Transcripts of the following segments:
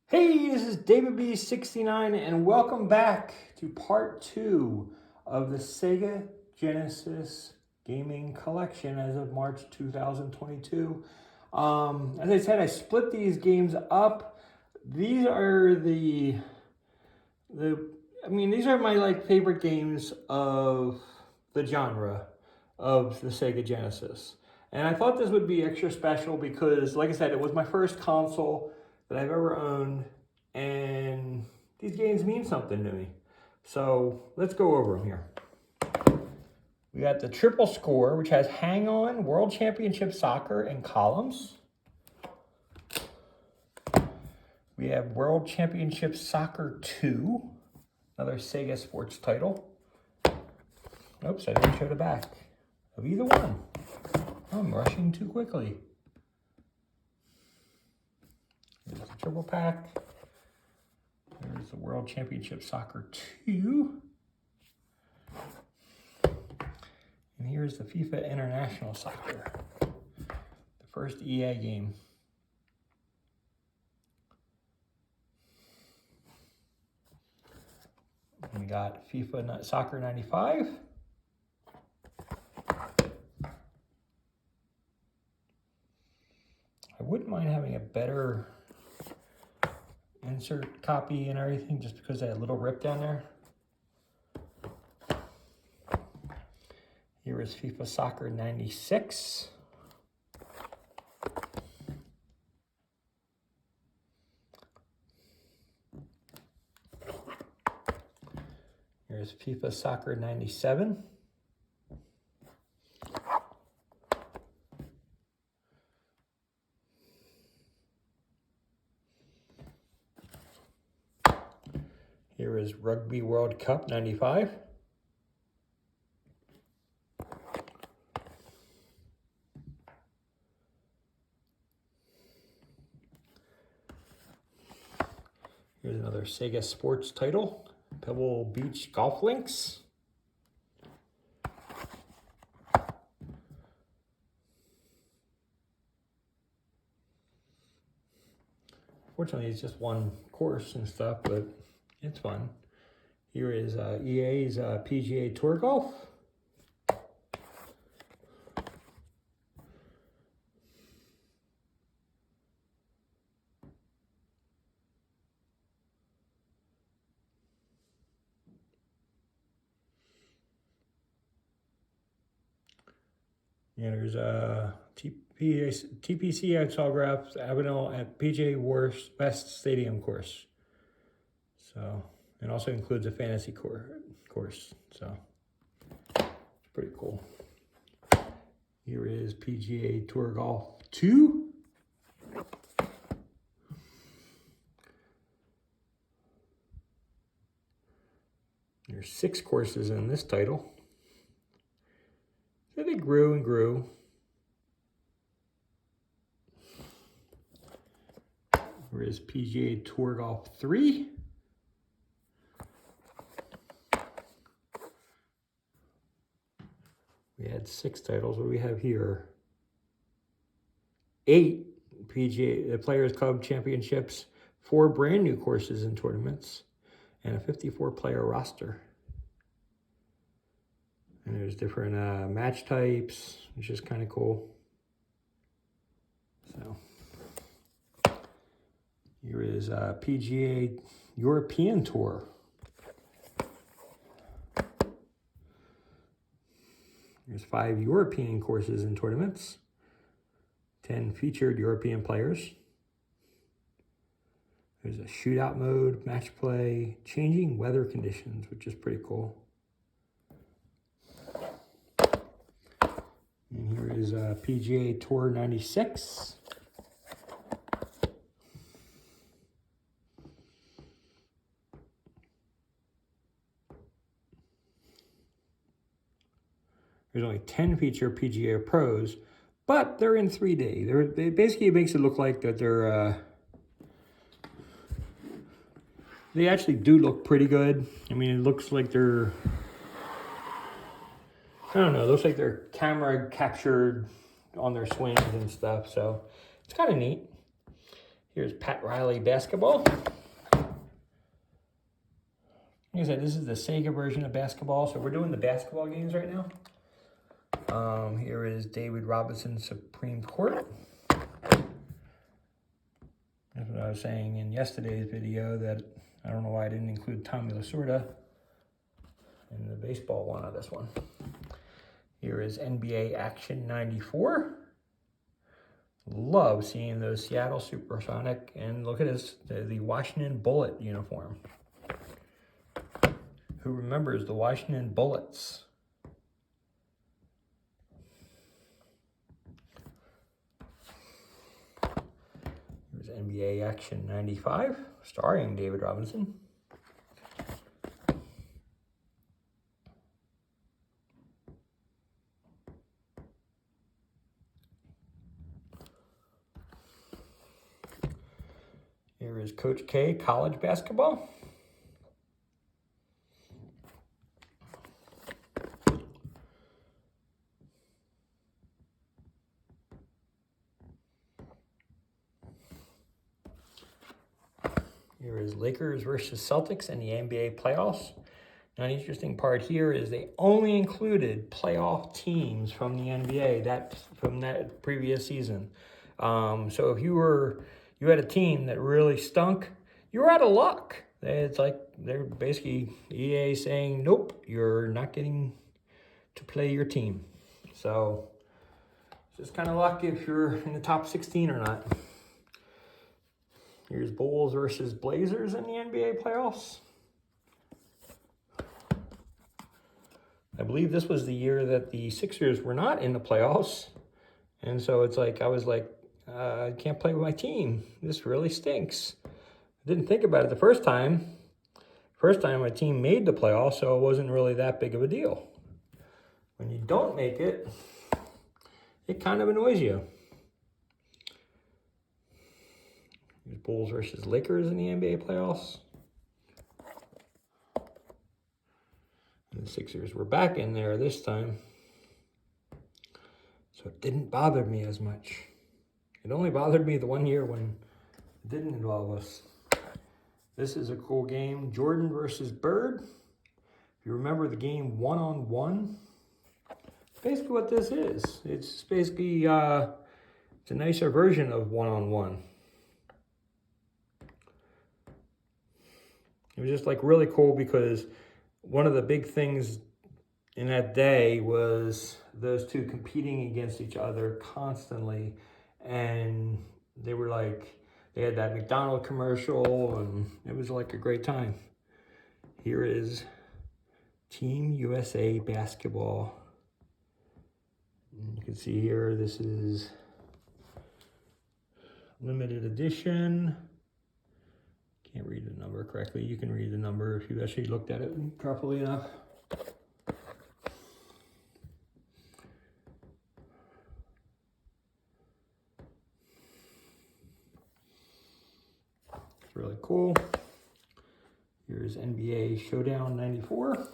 Hey, this is David B69 and welcome back to part 2 of the Sega Genesis gaming collection as of March 2022. As I said, I split these games up. These are these are my favorite games of the genre of the Sega Genesis. And I thought this would be extra special because, like I said, it was my first console that I've ever owned, and these games mean something to me. So let's go over them here. We got the triple score, which has Hang On, World Championship Soccer, and columns. We have World Championship Soccer 2, another Sega sports title. Oops, I didn't show the back of either one. I'm rushing too quickly. There's the triple pack. There's the World Championship Soccer 2. And here's the FIFA International Soccer, the first EA game. And we got FIFA Soccer 95. I wouldn't mind having a better insert copy and everything just because of that little rip down there. Here is FIFA Soccer 96. Here's FIFA Soccer 97. Here is Rugby World Cup 95. Here's another Sega sports title, Pebble Beach Golf Links. Fortunately, it's just one course and stuff, but it's fun. Here is EA's Pga Tour Golf. Yeah, there's TPC autographs, Avenel at PGA West Stadium course. So, and also includes a fantasy course. So, it's pretty cool. Here is Pga Tour Golf 2. There's 6 courses in this title. So they grew and grew. Here is Pga Tour Golf 3. We had 6 titles. What do we have here? 8 PGA the Players Club Championships, 4 brand new courses and tournaments, and a 54-player roster. And there's different match types, which is kind of cool. So here is Pga European Tour. There's 5 European courses and tournaments, 10 featured European players. There's a shootout mode, match play, changing weather conditions, which is pretty cool. And here is Pga Tour 96. There's only 10 feature PGA Pros, but they're in 3D. They basically makes it look like that they actually do look pretty good. I mean, it looks like they're, I don't know, it looks like they're camera captured on their swings and stuff, so it's kind of neat. Here's Pat Riley basketball. Like I said, this is the Sega version of basketball, so we're doing the basketball games right now. Here is David Robinson Supreme Court. That's what I was saying in yesterday's video, that I don't know why I didn't include Tommy Lasorda in the baseball one of this one. Here is NBA Action 94. Love seeing those Seattle Supersonic, and look at this, the Washington Bullet uniform. Who remembers the Washington Bullets? Here's NBA Action 95, starring David Robinson. Here is Coach K college basketball. Here is Lakers versus Celtics in the NBA playoffs. Now, an interesting part here is they only included playoff teams from the NBA from that previous season. So if you had a team that really stunk, you were out of luck. It's like they're basically EA saying, nope, you're not getting to play your team. So it's just kind of luck if you're in the top 16 or not. Here's Bulls versus Blazers in the NBA playoffs. I believe this was the year that the Sixers were not in the playoffs. And so it's like, I was like, I can't play with my team. This really stinks. I didn't think about it the first time. First time my team made the playoffs, so it wasn't really that big of a deal. When you don't make it, it kind of annoys you. Here's Bulls versus Lakers in the NBA playoffs. And the Sixers were back in there this time. So it didn't bother me as much. It only bothered me the one year when it didn't involve us. This is a cool game, Jordan versus Bird. If you remember the game one-on-one, basically what this is. It's basically, it's a nicer version of one-on-one. It was just like really cool because one of the big things in that day was those two competing against each other constantly. And they were like, they had that McDonald's commercial, and it was like a great time. Here is Team USA basketball. And you can see here, this is limited edition. Can't read the number correctly. You can read the number if you actually looked at it properly enough. It's really cool. Here's NBA Showdown 94.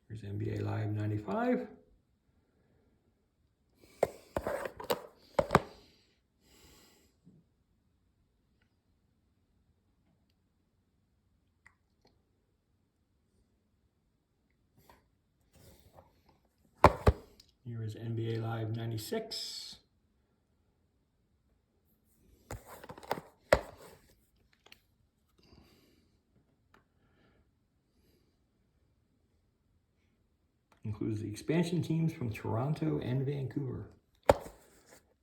Here's NBA Live 95. Here is NBA Live 96. Includes the expansion teams from Toronto and Vancouver.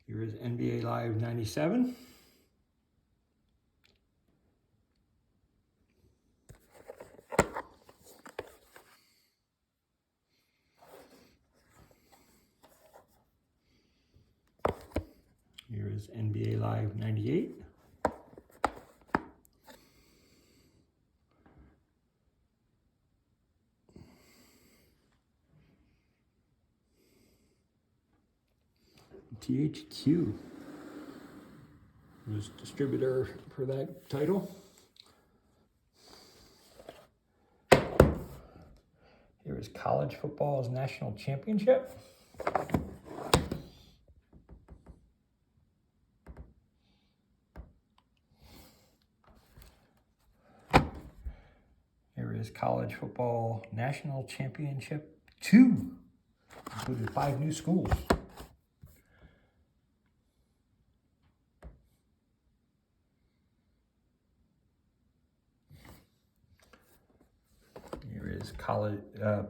Here is NBA Live 97. Here is NBA Live 98. THQ was distributor for that title. Here is college football's national championship. Here is college football national championship 2. Included 5 new schools. Here is college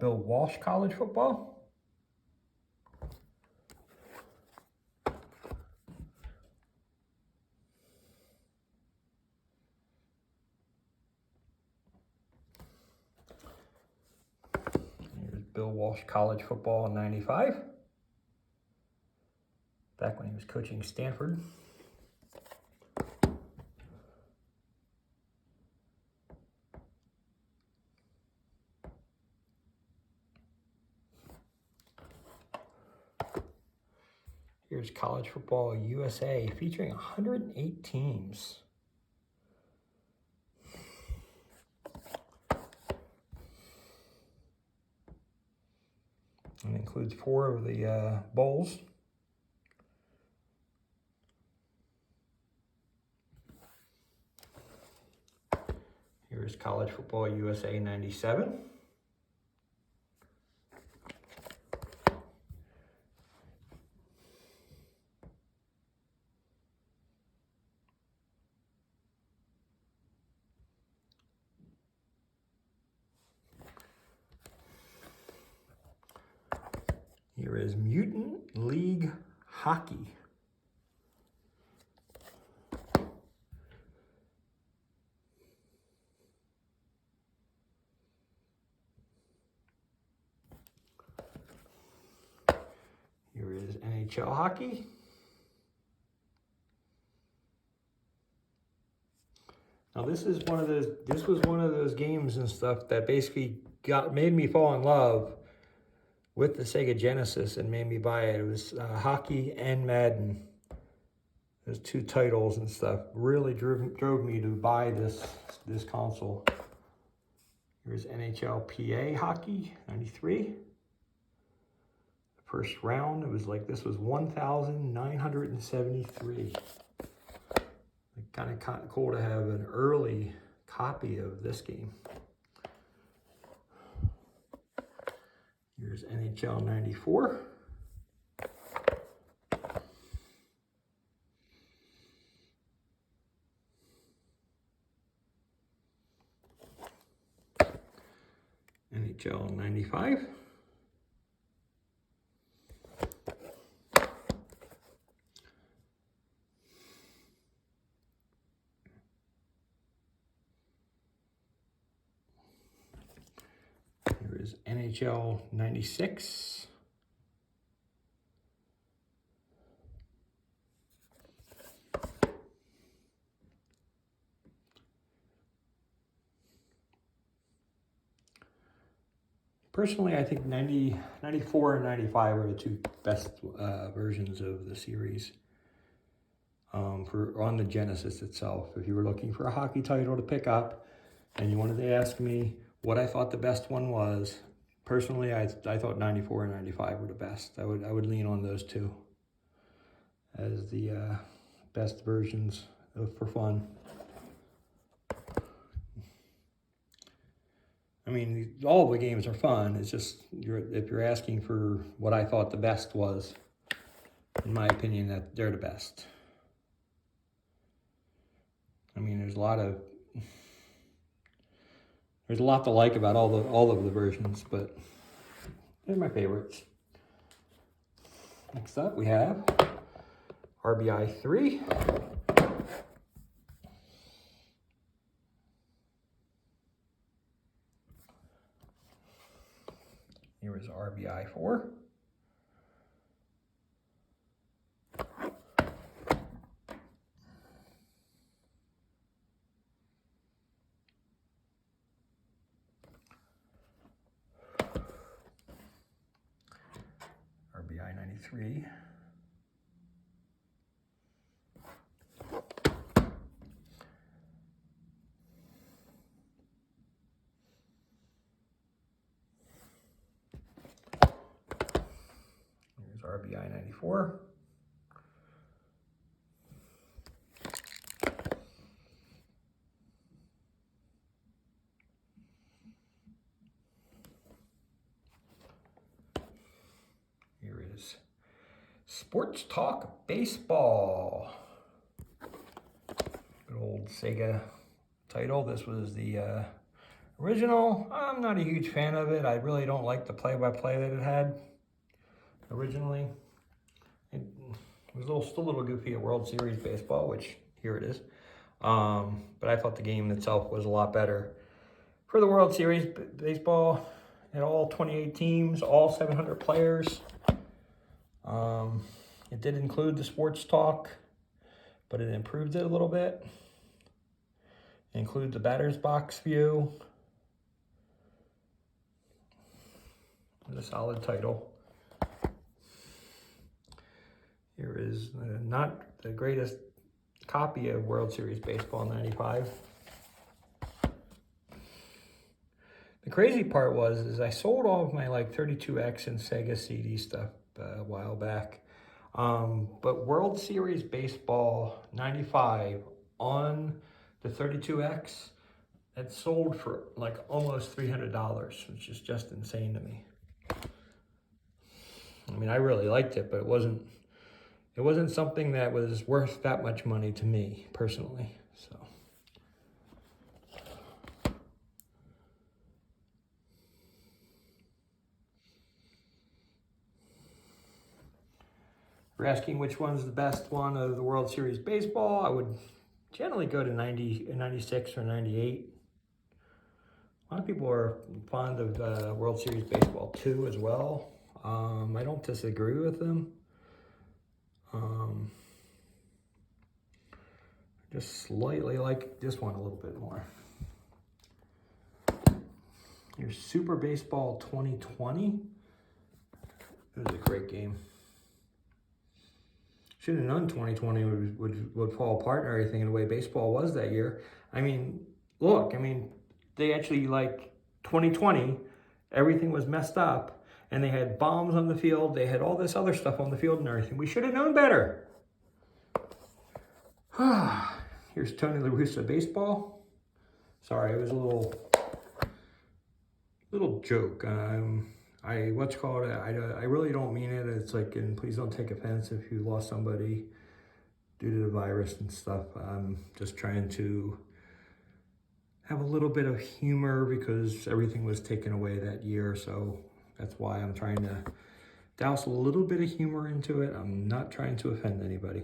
Bill Walsh college football. Here's Bill Walsh college football in '95. Back when he was coaching Stanford. Here's College Football USA featuring 108 teams. And includes 4 of the bowls. Here's College Football USA 97. Here is Mutant League Hockey. Here is NHL Hockey. Now this was one of those games and stuff that basically made me fall in love with the Sega Genesis and made me buy it. It was Hockey and Madden. Those 2 titles and stuff really drove me to buy this console. Here's Nhlpa Hockey, 93. The first round, this was 1,973. Kind of cool to have an early copy of this game. Here's NHL 94. NHL 95. Here is NHL 96. Personally, I think 94 and 95 are the 2 best versions of the series on the Genesis itself. If you were looking for a hockey title to pick up and you wanted to ask me what I thought the best one was, personally, I thought 94 and 95 were the best. I would lean on those 2 as the best versions for fun. I mean, all the games are fun. It's just, if you're asking for what I thought the best was, in my opinion, that they're the best. I mean, there's a lot to like about all of the versions, but they're my favorites. Next up, we have RBI 3. Here is RBI 4. RBI 93. 94. Here is Sports Talk Baseball. Good old Sega title. This was the original. I'm not a huge fan of it. I really don't like the play-by-play that it had originally. It was still a little goofy at World Series Baseball, which here it is. But I thought the game itself was a lot better. For the World Series Baseball, it had all 28 teams, all 700 players. It did include the sports talk, but it improved it a little bit. It included the batter's box view. It was a solid title. Here is not the greatest copy of World Series Baseball 95. The crazy part is I sold all of my like 32X and Sega CD stuff a while back. But World Series Baseball 95 on the 32X, that sold for like almost $300, which is just insane to me. I mean, I really liked it, but it wasn't something that was worth that much money to me personally. So if you're asking which one's the best one of the World Series Baseball, I would generally go to 96 or 98. A lot of people are fond of World Series Baseball 2 as well. I don't disagree with them. Just slightly like this one a little bit more. Here's Super Baseball 2020. It was a great game. Should have known 2020 would fall apart and everything in the way baseball was that year. I mean, look, they actually, like, 2020, everything was messed up, and they had bombs on the field, they had all this other stuff on the field and everything. We should have known better. Here's Tony La Russa Baseball. Sorry, it was a little joke. I really don't mean it. It's like, and please don't take offense if you lost somebody due to the virus and stuff. I'm just trying to have a little bit of humor because everything was taken away that year. So that's why I'm trying to douse a little bit of humor into it. I'm not trying to offend anybody.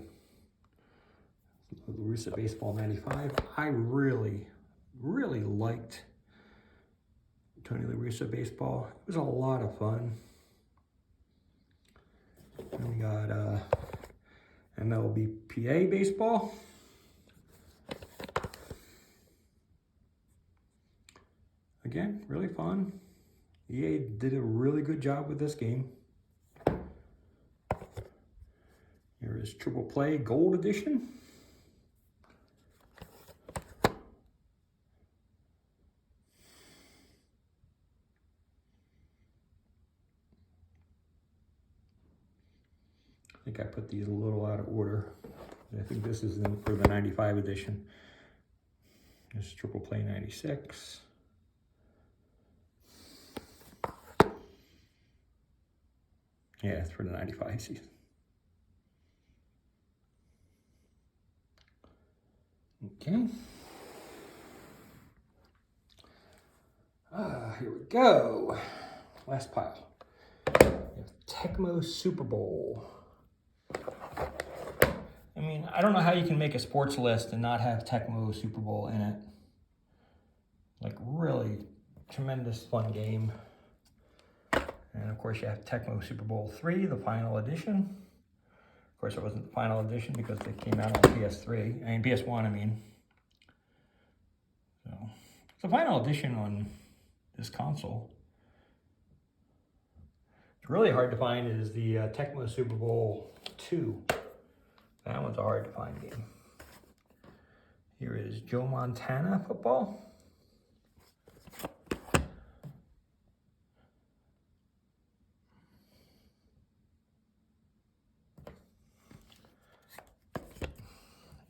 La Russa Baseball 95. I really, really liked Tony La Russa Baseball. It was a lot of fun. And we got Nhlpa Baseball. Again, really fun. EA did a really good job with this game. Here is Triple Play Gold Edition. I think I put these a little out of order. I think this is for the 95 edition. This is Triple Play 96. Yeah, it's for the 95 season. Okay. Here we go. Last pile. We have Tecmo Super Bowl. I mean, I don't know how you can make a sports list and not have Tecmo Super Bowl in it. Like, really tremendous fun game. And of course you have Tecmo Super Bowl 3, the final edition. Of course it wasn't the final edition because they came out on PS1, I mean. So, it's the final edition on this console. It's really hard to find is the Tecmo Super Bowl 2. That one's a hard to find game. Here is Joe Montana football.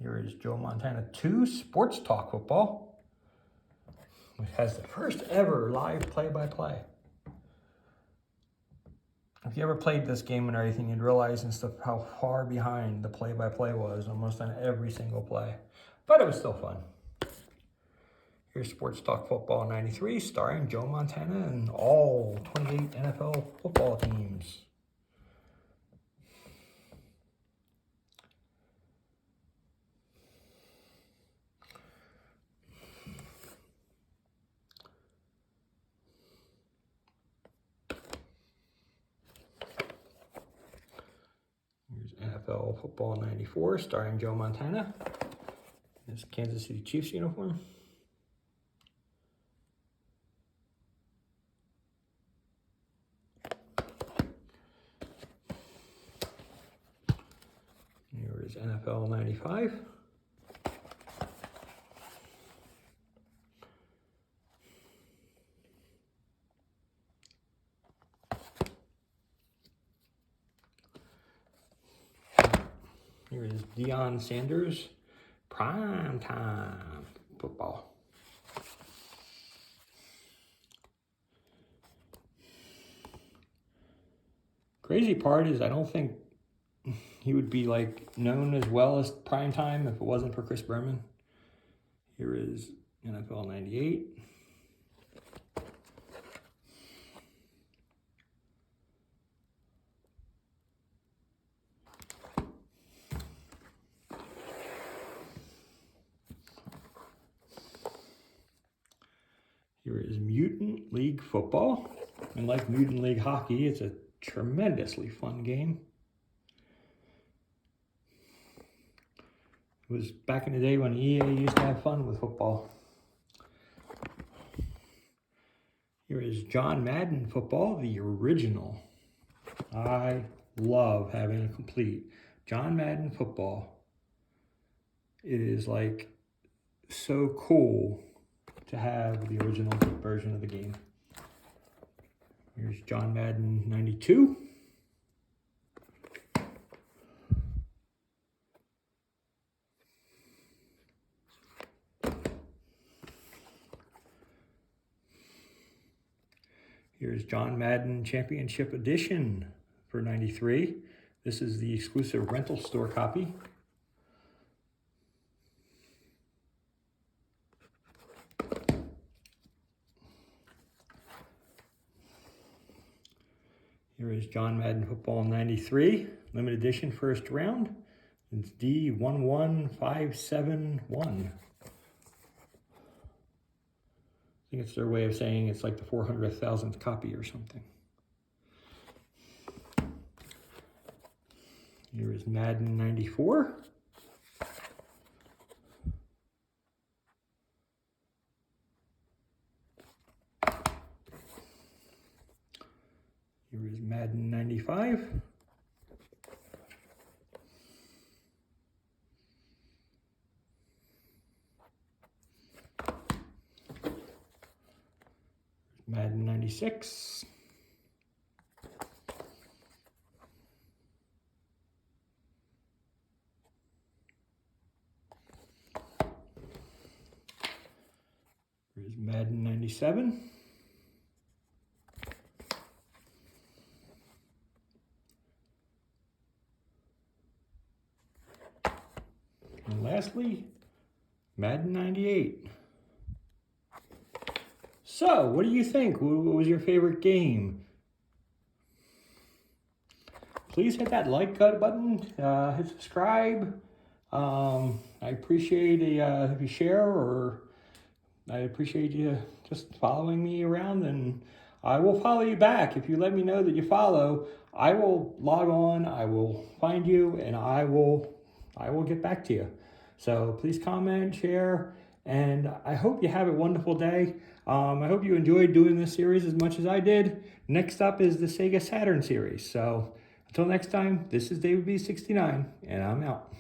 Here is Joe Montana 2 Sports Talk Football, which has the first ever live play-by-play. If you ever played this game and everything, you'd realize and stuff how far behind the play-by-play was almost on every single play. But it was still fun. Here's Sports Talk Football 93, starring Joe Montana and all 28 NFL football teams. Here's NFL Football 94, starring Joe Montana. This Kansas City Chiefs uniform. Here is NFL 95. Here is Deion Sanders, Prime Time Football. Crazy part is I don't think he would be like known as well as Prime Time if it wasn't for Chris Berman. Here is NFL 98. Here is Mutant League Football. And like Mutant League Hockey, it's a tremendously fun game. It was back in the day when EA used to have fun with football. Here is John Madden Football, the original. I love having a complete John Madden Football. It is like so cool to have the original version of the game. Here's John Madden 92. Here's John Madden Championship Edition for 93. This is the exclusive rental store copy. Here is John Madden Football 93, limited edition first round. It's D11571. I think it's their way of saying it's like the 400,000th copy or something. Here is Madden 94. Here is Madden 95. Madden 96. Here's Madden 97. And lastly, Madden 98. So, what do you think? What was your favorite game? Please hit that like button, hit subscribe. I appreciate if you share, or I appreciate you just following me around, and I will follow you back. If you let me know that you follow, I will log on, I will find you, and I will get back to you. So please comment, share, and I hope you have a wonderful day. I hope you enjoyed doing this series as much as I did. Next up is the Sega Saturn series. So until next time, this is David B69, and I'm out.